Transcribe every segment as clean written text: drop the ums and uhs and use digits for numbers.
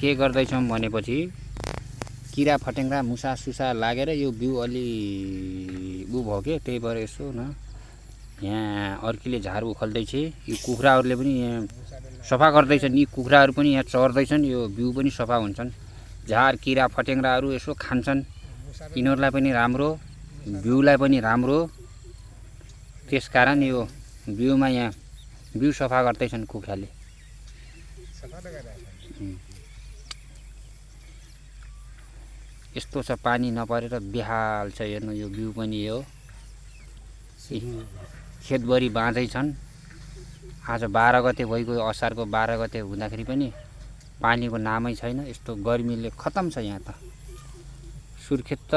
के गर्दैछौँ भनेपछि किरा फटेङ्ग्रा मुसा सुसा लागेर यो बिउ अलि उ भयो के, त्यही भएर यसो न यहाँ अर्कीले झार उखाल्दैछ। यो कुखुराहरूले पनि यहाँ सफा गर्दैछन्, यी कुखुराहरू पनि यहाँ चर्दैछन्, यो बिउ पनि सफा हुन्छन्। झार किरा फटेङ्ग्राहरू यसो खान्छन्, यिनीहरूलाई पनि राम्रो, बिउलाई पनि राम्रो। त्यसकारण यो बिउमा यहाँ बिउ सफा गर्दैछन् कुखुराले। यस्तो छ, पानी नपरेर बेहाल छ। हेर्नु यो बिउ पनि हो, खेतभरि बाँझै छन्। आज 12 गते भइगयो, असारको 12 गते हुँदाखेरि पनि पानीको नामै छैन। यस्तो गर्मीले खतम छ यहाँ त। सुर्खेत त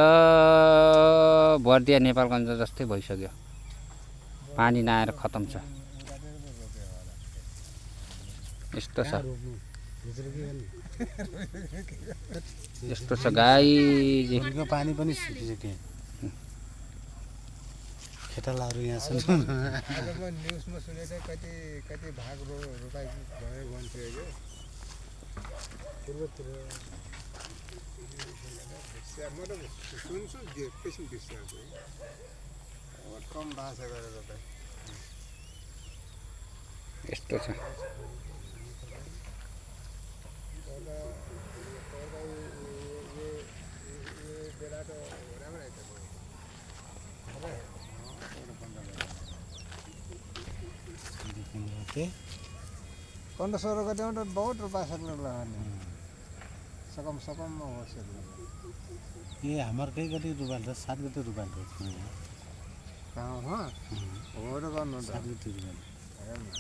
बर्दिया नेपालगञ्ज जस्तै भइसक्यो, पानी नआएर खतम छ। यस्तो छ, यस्तो छ गाई। पानी पनि सुकिसक्यो, खेतालाहरू यहाँ छन्। न्युजमा सुनेको कति कति भाग रोपाइ भयो भन्थ्यो कि पूर्वतिर। म त सुन्छु एकैछिन बिर्सिहाल्छु, कम भाषा गरेर रोपाइ। यस्तो छ। पंद्रह 16 गते तो बहुत रुपया सकल सकम सकम हो सकल। ये हमारे कई गति रुपया 7 गते रुपया कहाँ हो? वो तो कौन 7 गते रुपया।